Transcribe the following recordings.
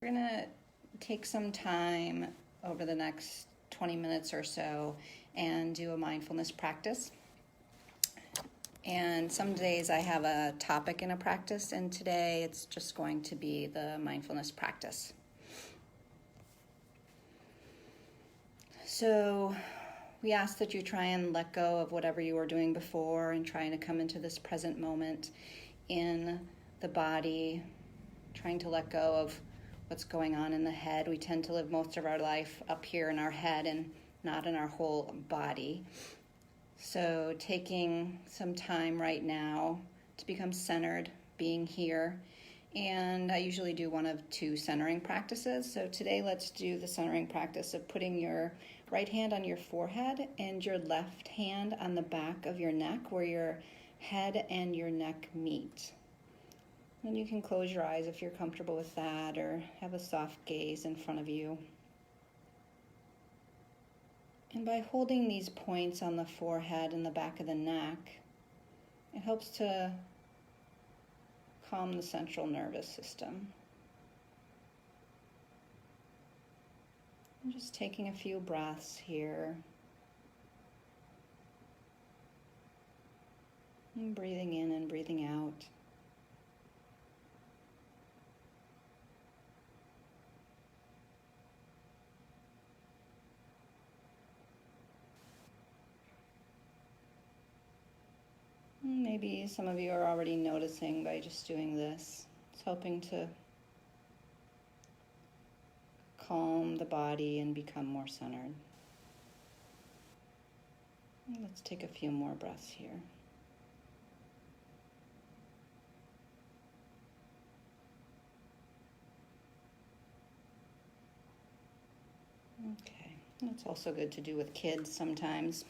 We're going to take some time over the next 20 minutes or so and do a mindfulness practice. And some days I have a topic in a practice, and today it's just going to be the mindfulness practice. So we ask that you try and let go of whatever you were doing before and trying to come into this present moment in the body, trying to let go of what's going on in the head. We tend to live most of our life up here in our head and not in our whole body. So taking some time right now to become centered, being here. And I usually do one of two centering practices. So today let's do the centering practice of putting your right hand on your forehead and your left hand on the back of your neck where your head and your neck meet. And you can close your eyes if you're comfortable with that, or have a soft gaze in front of you. And by holding these points on the forehead and the back of the neck, it helps to calm the central nervous system. And just taking a few breaths here. And breathing in and breathing out. Maybe some of you are already noticing by just doing this. It's helping to calm the body and become more centered. Let's take a few more breaths here. Okay, that's also good to do with kids sometimes.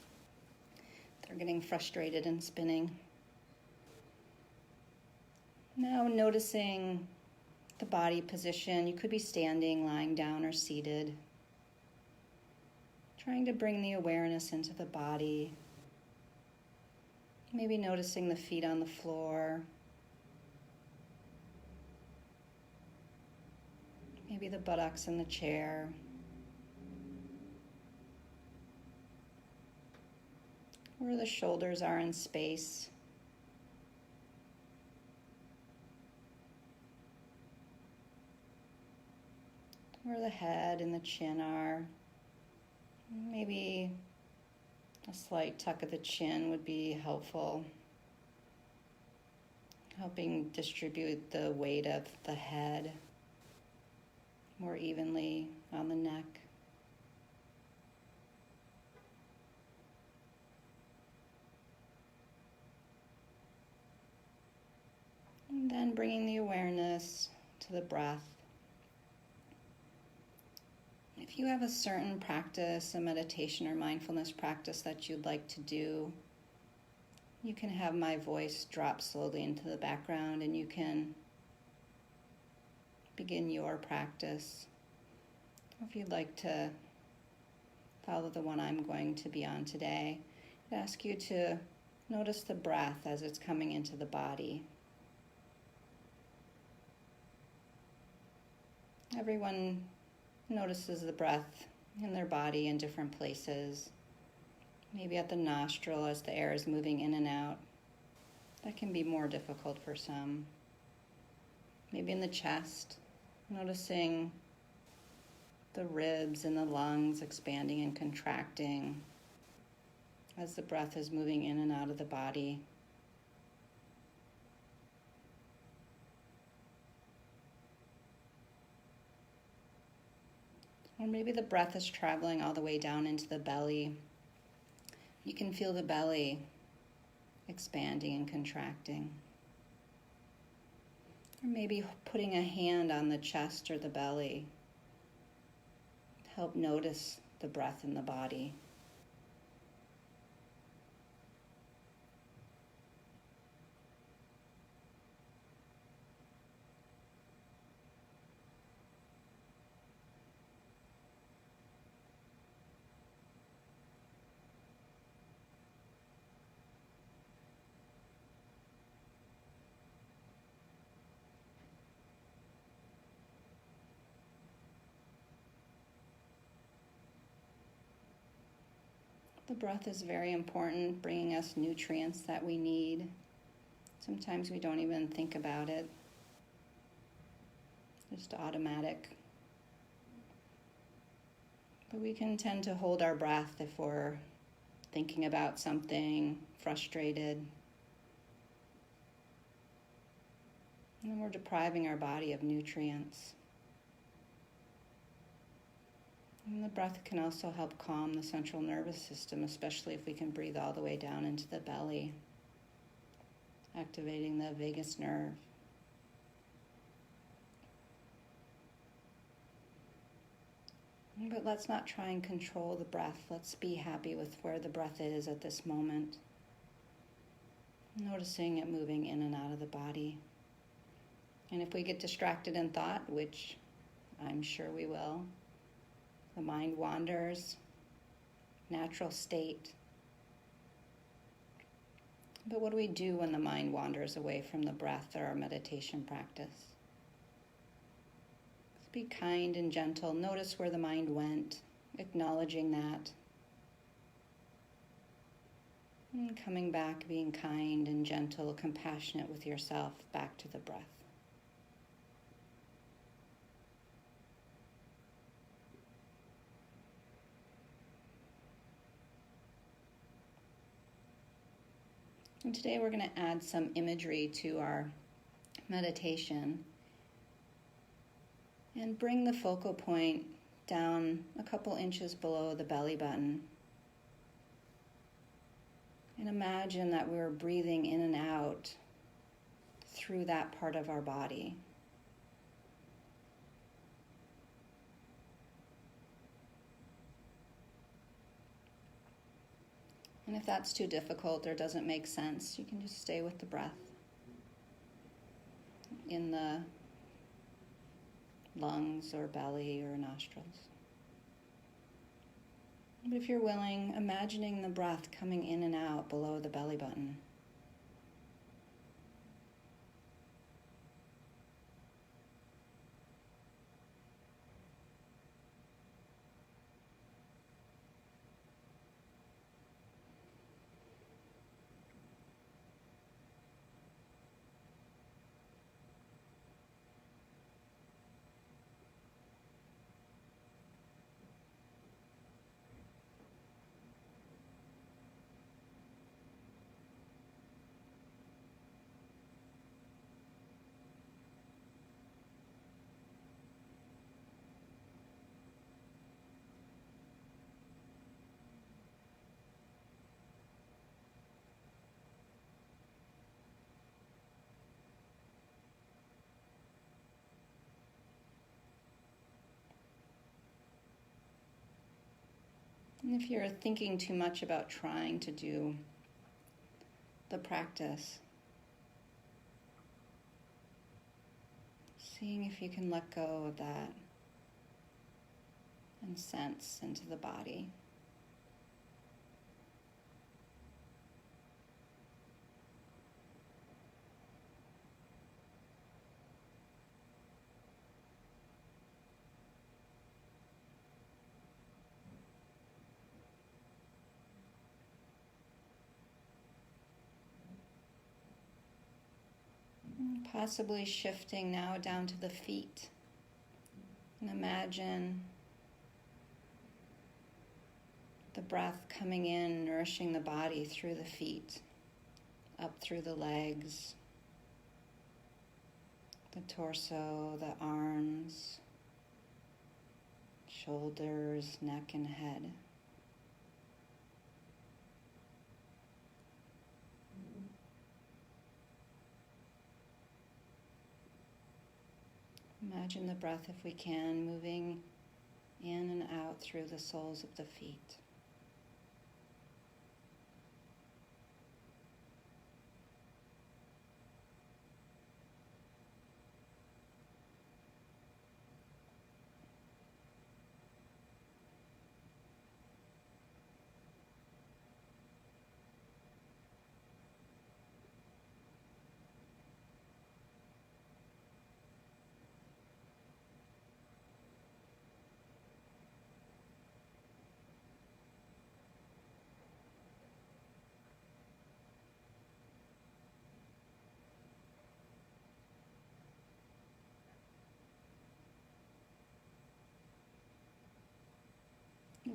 They're getting frustrated and spinning. Now noticing the body position. You could be standing, lying down, or seated. Trying to bring the awareness into the body. Maybe noticing the feet on the floor. Maybe the buttocks in the chair. Where the shoulders are in space. Where the head and the chin are. Maybe a slight tuck of the chin would be helpful. Helping distribute the weight of the head more evenly on the neck. And then bringing the awareness to the breath. If you have a certain practice, a meditation or mindfulness practice that you'd like to do, you can have my voice drop slowly into the background and you can begin your practice. If you'd like to follow the one I'm going to be on today, I'd ask you to notice the breath as it's coming into the body. Everyone notices the breath in their body in different places. Maybe at the nostril as the air is moving in and out. That can be more difficult for some. Maybe in the chest, noticing the ribs and the lungs expanding and contracting as the breath is moving in and out of the body. Or maybe the breath is traveling all the way down into the belly. You can feel the belly expanding and contracting. Or maybe putting a hand on the chest or the belly. Help notice the breath in the body. The breath is very important, bringing us nutrients that we need. Sometimes we don't even think about it. Just automatic. But we can tend to hold our breath if we're thinking about something, frustrated. And then we're depriving our body of nutrients. And the breath can also help calm the central nervous system, especially if we can breathe all the way down into the belly, activating the vagus nerve. But let's not try and control the breath. Let's be happy with where the breath is at this moment. Noticing it moving in and out of the body. And if we get distracted in thought, which I'm sure we will, the mind wanders, natural state. But what do we do when the mind wanders away from the breath or our meditation practice? Be kind and gentle. Notice where the mind went, acknowledging that. And coming back, being kind and gentle, compassionate with yourself, back to the breath. And today we're going to add some imagery to our meditation and bring the focal point down a couple inches below the belly button. And imagine that we're breathing in and out through that part of our body. And if that's too difficult or doesn't make sense, you can just stay with the breath in the lungs or belly or nostrils. But if you're willing, imagining the breath coming in and out below the belly button. And if you're thinking too much about trying to do the practice, seeing if you can let go of that and sense into the body. Possibly shifting now down to the feet. And imagine the breath coming in, nourishing the body through the feet, up through the legs, the torso, the arms, shoulders, neck, and head. Imagine the breath, if we can, moving in and out through the soles of the feet.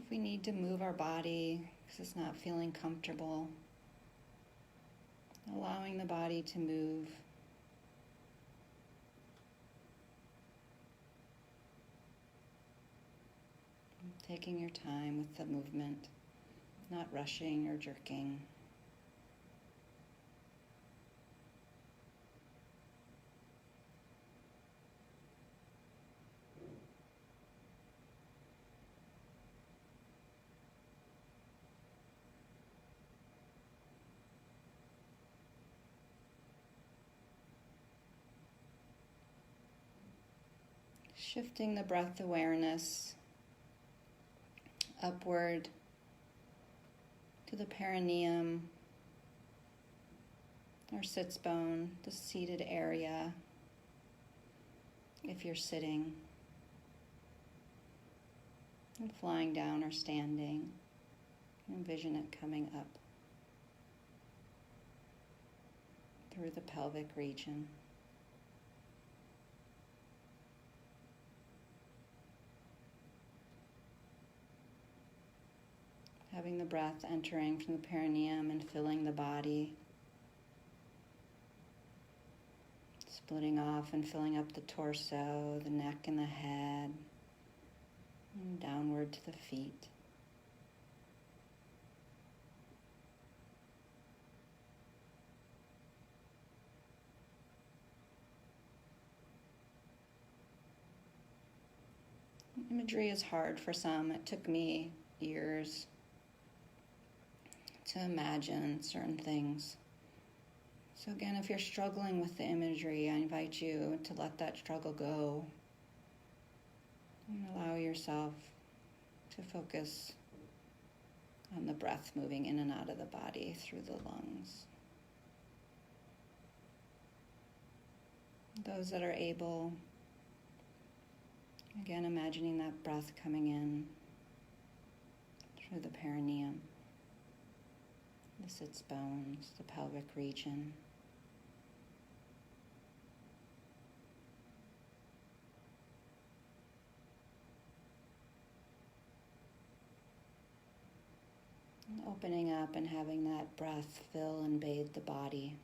if we need to move our body because it's not feeling comfortable, allowing the body to move. Taking your time with the movement, not rushing or jerking. Shifting the breath awareness upward to the perineum, or sits bone, the seated area, if you're sitting, and flying down or standing. Envision it coming up through the pelvic region. Having the breath entering from the perineum and filling the body, splitting off and filling up the torso, the neck and the head, and downward to the feet. Imagery is hard for some. It took me years to imagine certain things. So again, if you're struggling with the imagery, I invite you to let that struggle go and allow yourself to focus on the breath moving in and out of the body through the lungs. Those that are able, again, imagining that breath coming in through the perineum, the sits bones, the pelvic region. And opening up and having that breath fill and bathe the body.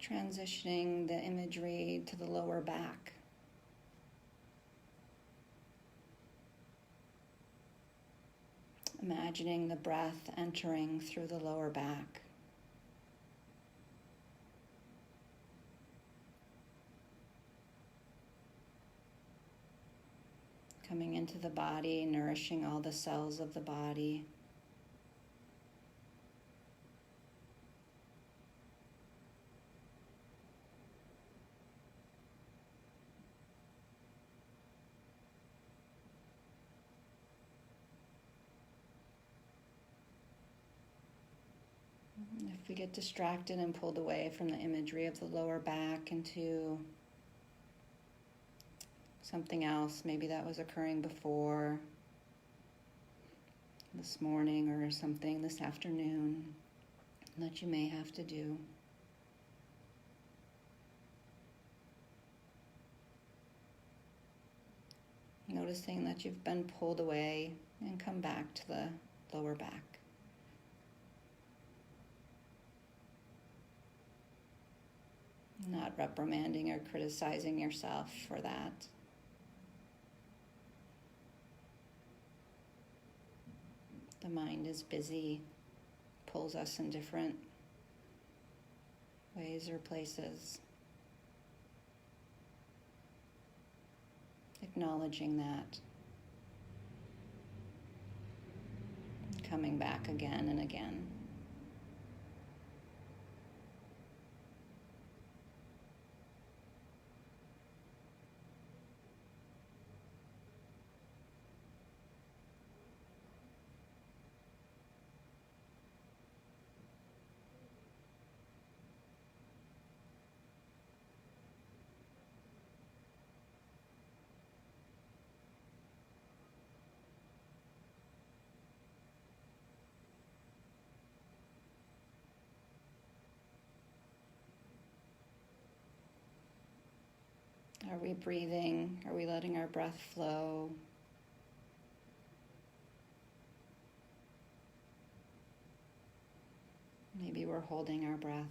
Transitioning the imagery to the lower back. Imagining the breath entering through the lower back. Coming into the body, nourishing all the cells of the body. If we get distracted and pulled away from the imagery of the lower back into something else, maybe that was occurring before, this morning or something this afternoon that you may have to do. Noticing that you've been pulled away and come back to the lower back. Not reprimanding or criticizing yourself for that. The mind is busy, pulls us in different ways or places. Acknowledging that. Coming back again and again. Are we breathing? Are we letting our breath flow? Maybe we're holding our breath.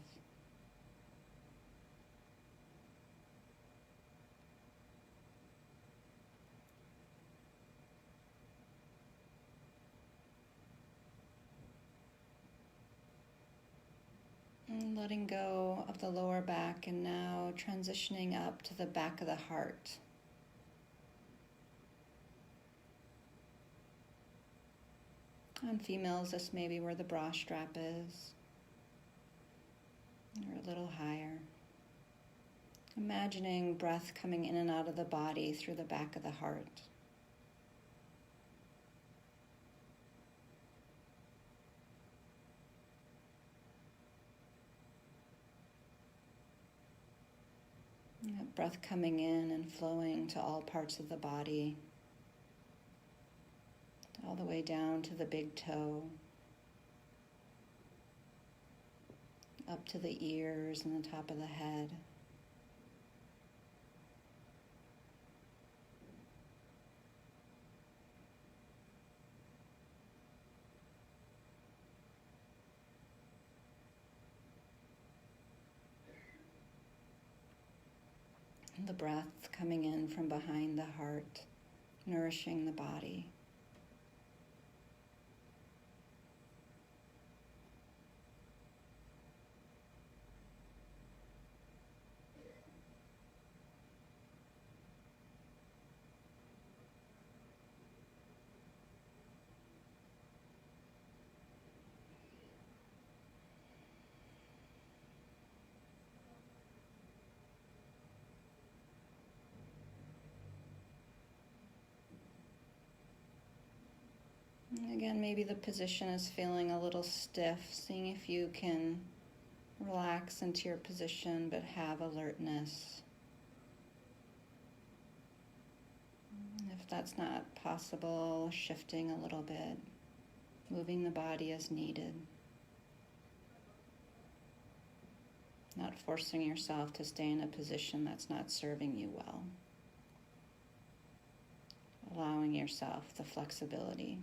And letting go of the lower back and now transitioning up to the back of the heart. On females, this may be where the bra strap is, or a little higher. Imagining breath coming in and out of the body through the back of the heart. Breath coming in and flowing to all parts of the body, all the way down to the big toe, up to the ears and the top of the head. The breath coming in from behind the heart, nourishing the body. Again, maybe the position is feeling a little stiff, seeing if you can relax into your position but have alertness. If that's not possible, shifting a little bit, moving the body as needed. Not forcing yourself to stay in a position that's not serving you well. Allowing yourself the flexibility.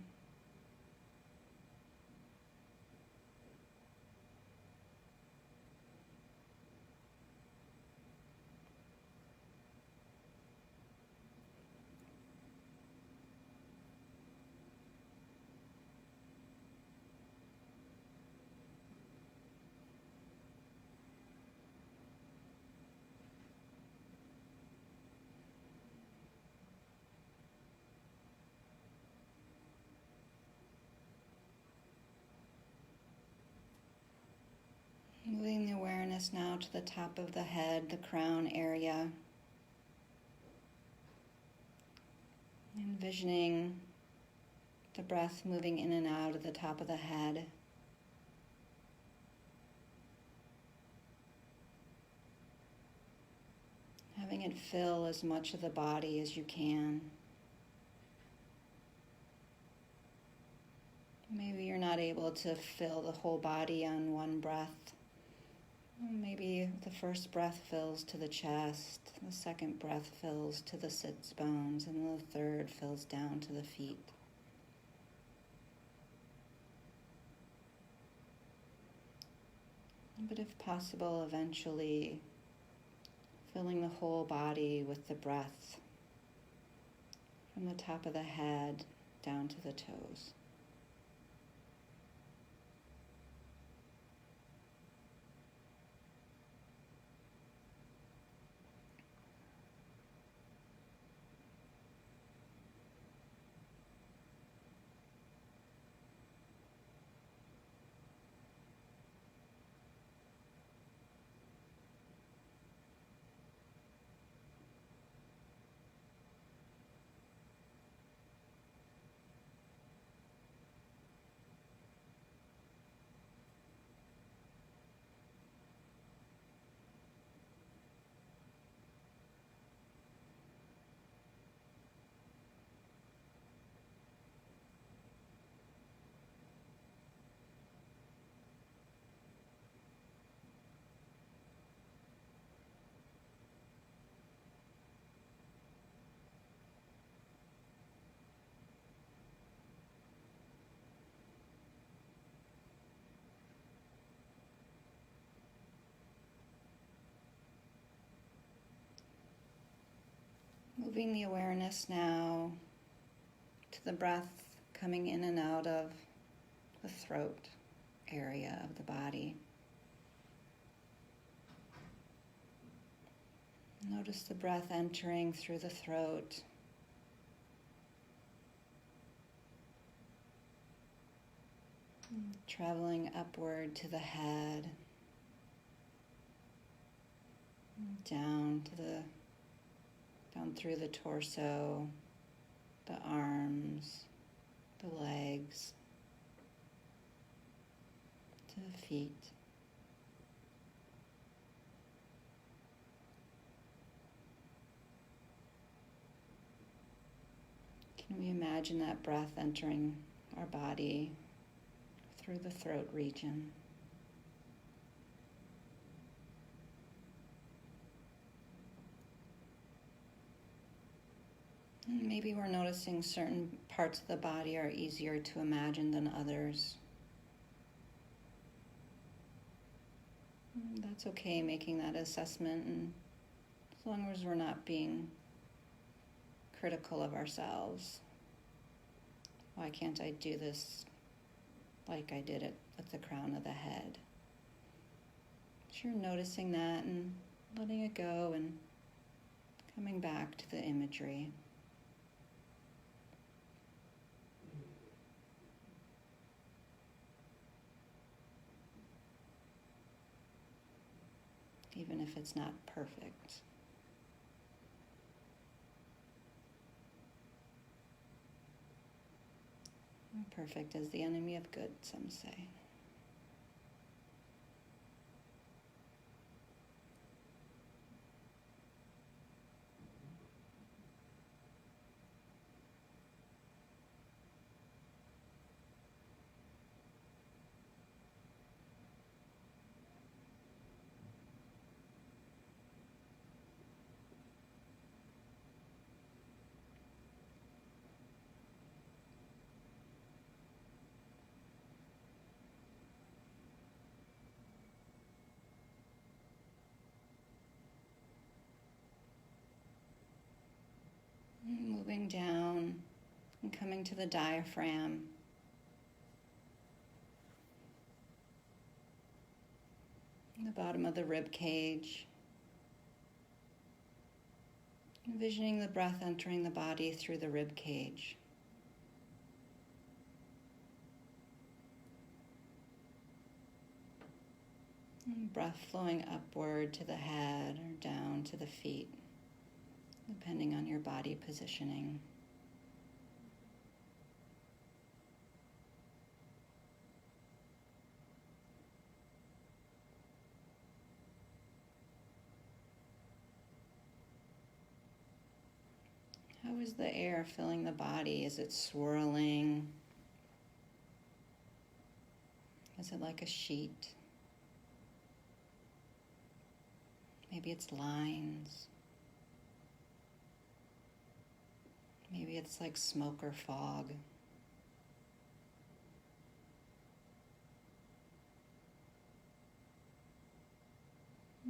Moving the awareness now to the top of the head, the crown area. Envisioning the breath moving in and out of the top of the head. Having it fill as much of the body as you can. Maybe you're not able to fill the whole body on one breath. Maybe the first breath fills to the chest, the second breath fills to the sits bones, and the third fills down to the feet. But if possible, eventually filling the whole body with the breath from the top of the head down to the toes. Moving the awareness now to the breath coming in and out of the throat area of the body. Notice the breath entering through the throat. Traveling upward to the head, down through the torso, the arms, the legs, to the feet. Can we imagine that breath entering our body through the throat region? And maybe we're noticing certain parts of the body are easier to imagine than others. That's okay, making that assessment, and as long as we're not being critical of ourselves. Why can't I do this like I did it with the crown of the head? Sure, noticing that and letting it go and coming back to the imagery. Even if it's not perfect. Perfect is the enemy of good, some say. Moving down and coming to the diaphragm. The bottom of the rib cage. Envisioning the breath entering the body through the rib cage. And breath flowing upward to the head or down to the feet, depending on your body positioning. How is the air filling the body? Is it swirling? Is it like a sheet? Maybe it's lines. Maybe it's like smoke or fog.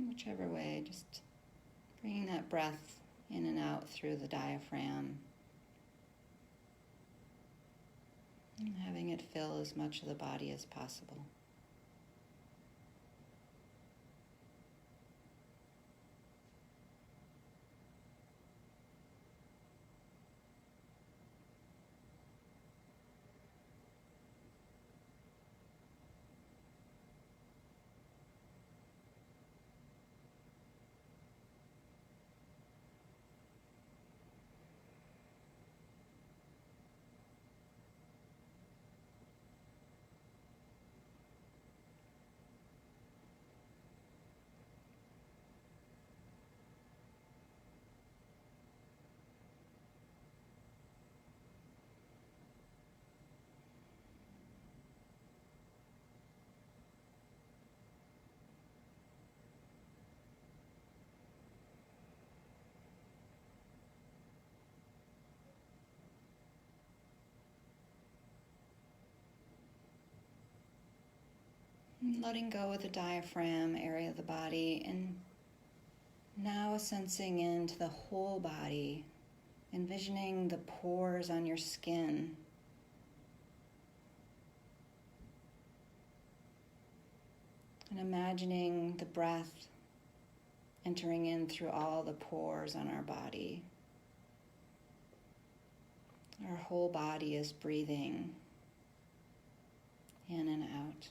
Whichever way, just bringing that breath in and out through the diaphragm. And having it fill as much of the body as possible. Letting go of the diaphragm area of the body and now sensing into the whole body, envisioning the pores on your skin. And imagining the breath entering in through all the pores on our body. Our whole body is breathing in and out.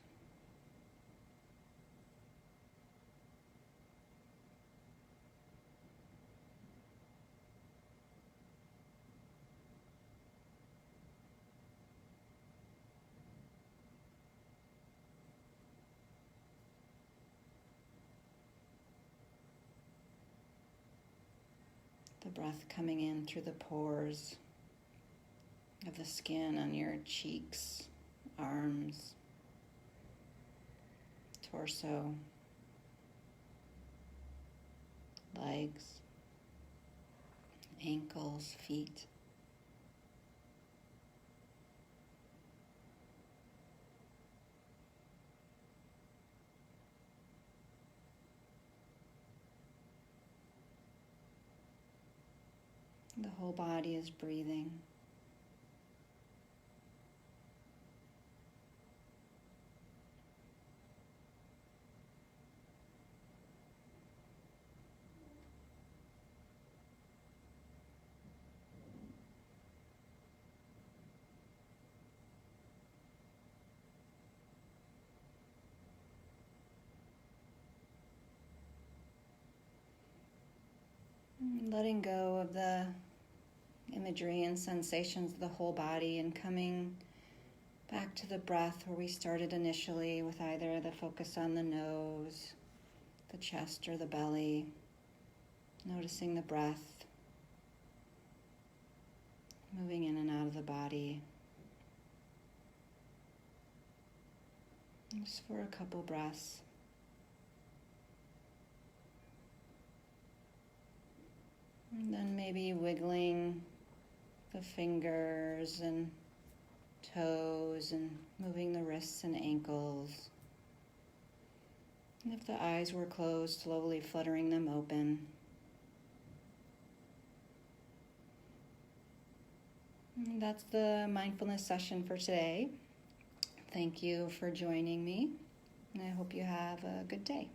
The breath coming in through the pores of the skin on your cheeks, arms, torso, legs, ankles, feet. The whole body is breathing. Letting go of the imagery and sensations of the whole body and coming back to the breath where we started initially, with either the focus on the nose, the chest, or the belly. Noticing the breath moving in and out of the body. Just for a couple breaths. And then maybe wiggling the fingers and toes and moving the wrists and ankles. And if the eyes were closed, slowly fluttering them open. And that's the mindfulness session for today. Thank you for joining me, and I hope you have a good day.